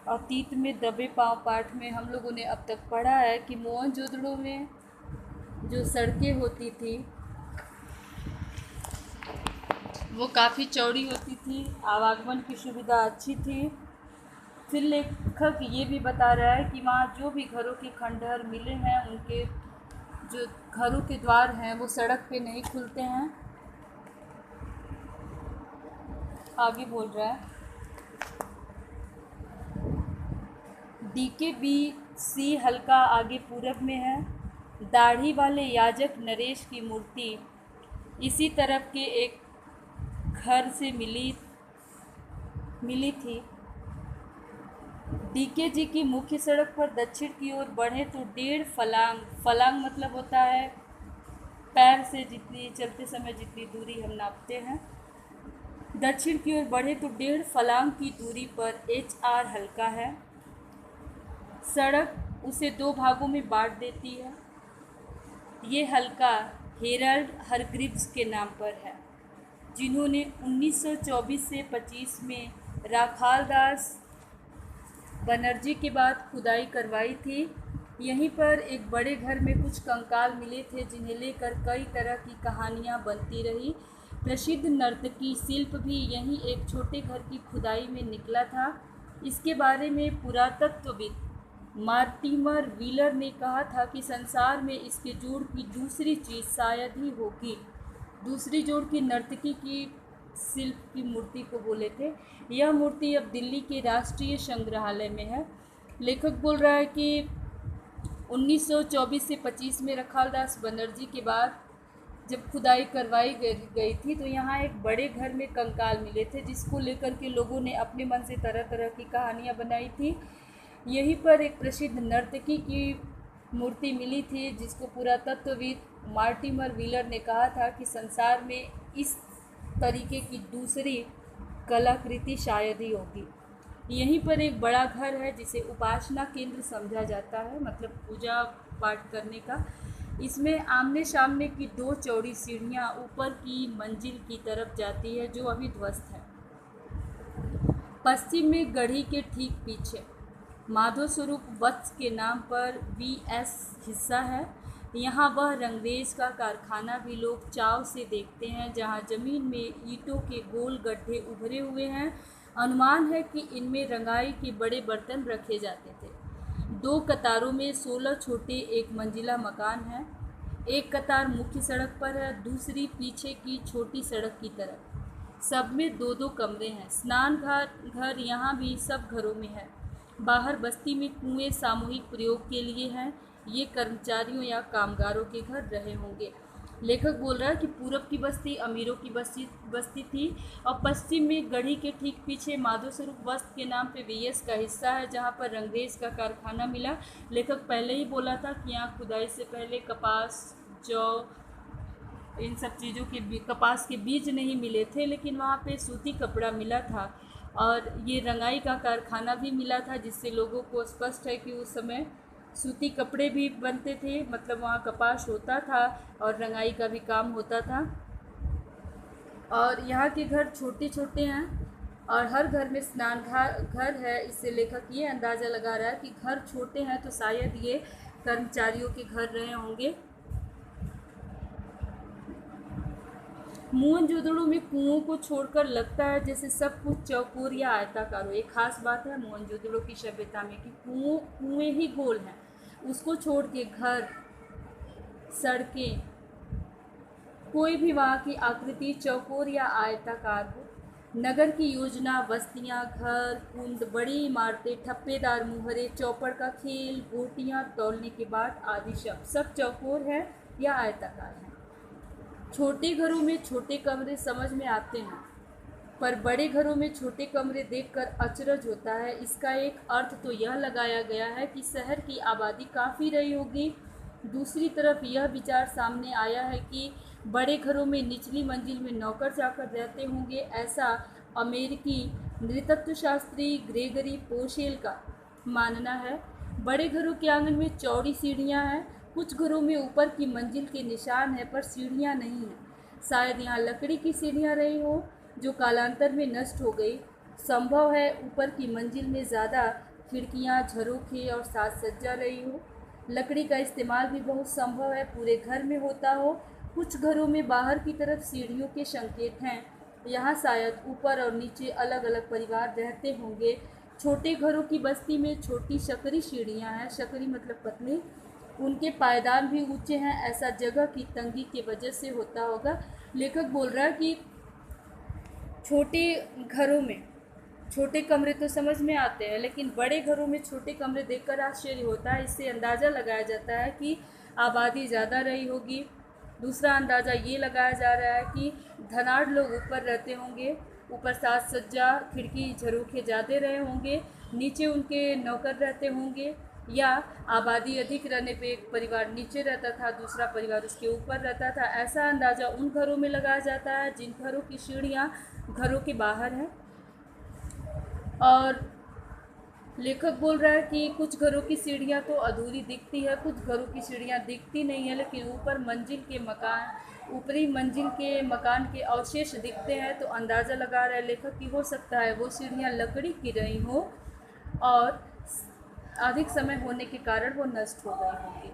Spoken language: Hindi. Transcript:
अतीत में दबे पाँव पाठ में हम लोगों ने अब तक पढ़ा है कि मोहनजोदड़ो में जो सड़कें होती थी वो काफ़ी चौड़ी होती थी, आवागमन की सुविधा अच्छी थी। फिर लेखक ये भी बता रहा है कि वहाँ जो भी घरों के खंडहर मिले हैं उनके जो घरों के द्वार हैं वो सड़क पे नहीं खुलते हैं। आगे बोल रहा है, DKBC हल्का आगे पूरब में है। दाढ़ी वाले याजक नरेश की मूर्ति इसी तरफ के एक घर से मिली थी। DKG की मुख्य सड़क पर दक्षिण की ओर बढ़े तो 1.5 फलांग मतलब होता है पैर से जितनी चलते समय जितनी दूरी हम नापते हैं। दक्षिण की ओर बढ़े तो 1.5 फलांग की दूरी पर HR हल्का है। सड़क उसे 2 भागों में बांट देती है। ये हल्का हेराल्ड हरग्रीव्स के नाम पर है, जिन्होंने 1924 से 25 में राखालदास बनर्जी के बाद खुदाई करवाई थी। यहीं पर एक बड़े घर में कुछ कंकाल मिले थे जिन्हें लेकर कई तरह की कहानियाँ बनती रही। प्रसिद्ध नर्तकी शिल्प भी यहीं एक छोटे घर की खुदाई में निकला था। इसके बारे में पुरातत्वविद मार्टिमर व्हीलर ने कहा था कि संसार में इसके जोड़ की दूसरी चीज़ शायद ही होगी। दूसरी जोड़ की नर्तकी की शिल्प की मूर्ति को बोले थे। यह मूर्ति अब दिल्ली के राष्ट्रीय संग्रहालय में है। लेखक बोल रहा है कि 1924 से 25 में रखालदास बनर्जी के बाद जब खुदाई करवाई गई थी तो यहाँ एक बड़े घर में कंकाल मिले थे, जिसको लेकर के लोगों ने अपने मन से तरह तरह की कहानियाँ बनाई थी। यहीं पर एक प्रसिद्ध नर्तकी की मूर्ति मिली थी जिसको पुरातत्वविद मार्टिमर व्हीलर ने कहा था कि संसार में इस तरीके की दूसरी कलाकृति शायद ही होगी। यहीं पर एक बड़ा घर है जिसे उपासना केंद्र समझा जाता है, मतलब पूजा पाठ करने का। इसमें आमने सामने की 2 चौड़ी सीढ़ियाँ ऊपर की मंजिल की तरफ जाती है जो अभी ध्वस्त है। पश्चिम में गढ़ी के ठीक पीछे माधव स्वरूप वत्स के नाम पर VS हिस्सा है। यहाँ वह रंगरेज का कारखाना भी लोग चाव से देखते हैं, जहाँ जमीन में ईंटों के गोल गड्ढे उभरे हुए हैं। अनुमान है कि इनमें रंगाई के बड़े बर्तन रखे जाते थे। 2 कतारों में 16 छोटे एक मंजिला मकान हैं। एक कतार मुख्य सड़क पर है, दूसरी पीछे की छोटी सड़क की तरफ। सब में 2-2 कमरे हैं। स्नान घर यहाँ भी सब घरों में है। बाहर बस्ती में कुएं सामूहिक प्रयोग के लिए हैं। ये कर्मचारियों या कामगारों के घर रहे होंगे। लेखक बोल रहा है कि पूरब की बस्ती अमीरों की बस्ती थी और पश्चिम में गढ़ी के ठीक पीछे माधव स्वरूप वस्त्र के नाम पे VS का हिस्सा है, जहाँ पर रंगरेज का कारखाना मिला। लेखक पहले ही बोला था कि यहाँ खुदाई से पहले कपास, जौ, इन सब चीज़ों के कपास के बीज नहीं मिले थे, लेकिन वहाँ पे सूती कपड़ा मिला था और ये रंगाई का कारखाना भी मिला था, जिससे लोगों को स्पष्ट है कि उस समय सूती कपड़े भी बनते थे, मतलब वहाँ कपास होता था और रंगाई का भी काम होता था। और यहाँ के घर छोटे छोटे हैं और हर घर में स्नान घर है। इससे लेखक ये अंदाज़ा लगा रहा है कि घर छोटे हैं तो शायद ये कर्मचारियों के घर रहे होंगे। मोहनजोदड़ो में कुओं को छोड़कर लगता है जैसे सब कुछ चौकोर या आयताकार हो। एक खास बात है मोहनजोदड़ो की सभ्यता में कि कुएं ही गोल हैं। उसको छोड़ के घर, सड़कें, कोई भी वहाँ की आकृति चौकोर या आयताकार हो। नगर की योजना, बस्तियाँ, घर, कुंड, बड़ी इमारतें, ठप्पेदार मुहरे, चौपड़ का खेल, गोटियाँ तौलने के बाद आदि सब चौकोर है या आयताकार है। छोटे घरों में छोटे कमरे समझ में आते हैं, पर बड़े घरों में छोटे कमरे देखकर अचरज होता है। इसका एक अर्थ तो यह लगाया गया है कि शहर की आबादी काफ़ी रही होगी। दूसरी तरफ यह विचार सामने आया है कि बड़े घरों में निचली मंजिल में नौकर चाकर रहते होंगे। ऐसा अमेरिकी नृतत्वशास्त्री ग्रेगरी पोशेल का मानना है। बड़े घरों के आंगन में चौड़ी सीढ़ियाँ हैं। कुछ घरों में ऊपर की मंजिल के निशान हैं पर सीढ़ियाँ नहीं हैं। शायद यहाँ लकड़ी की सीढ़ियाँ रही हो जो कालांतर में नष्ट हो गई। संभव है ऊपर की मंजिल में ज़्यादा खिड़कियाँ, झरोखे और साज सज्जा रही हो। लकड़ी का इस्तेमाल भी बहुत संभव है, पूरे घर में होता हो। कुछ घरों में बाहर की तरफ सीढ़ियों के संकेत हैं, यहाँ शायद ऊपर और नीचे अलग अलग परिवार रहते होंगे। छोटे घरों की बस्ती में छोटी सकरी सीढ़ियाँ हैं, सकरी मतलब पतली, उनके पायदान भी ऊंचे हैं, ऐसा जगह की तंगी की वजह से होता होगा। लेखक बोल रहा है कि छोटे घरों में छोटे कमरे तो समझ में आते हैं, लेकिन बड़े घरों में छोटे कमरे देखकर आश्चर्य होता है। इससे अंदाज़ा लगाया जाता है कि आबादी ज़्यादा रही होगी। दूसरा अंदाज़ा ये लगाया जा रहा है कि धनाढ़ लोग ऊपर रहते होंगे, ऊपर साज सज्जा, खिड़की, झरोखे ज़्यादा रहे होंगे, नीचे उनके नौकर रहते होंगे, या आबादी अधिक रहने पे एक परिवार नीचे रहता था, दूसरा परिवार उसके ऊपर रहता था। ऐसा अंदाज़ा उन घरों में लगाया जाता है जिन घरों की सीढ़ियाँ घरों के बाहर हैं। और लेखक बोल रहा है कि कुछ घरों की सीढ़ियाँ तो अधूरी दिखती है, कुछ घरों की सीढ़ियाँ दिखती नहीं है, लेकिन ऊपरी मंजिल के मकान के अवशेष दिखते हैं। तो अंदाज़ा लगा रहा है लेखक कि हो सकता है वो सीढ़ियाँ लकड़ी की रही हों और अधिक समय होने के कारण वो नष्ट हो गई होंगी।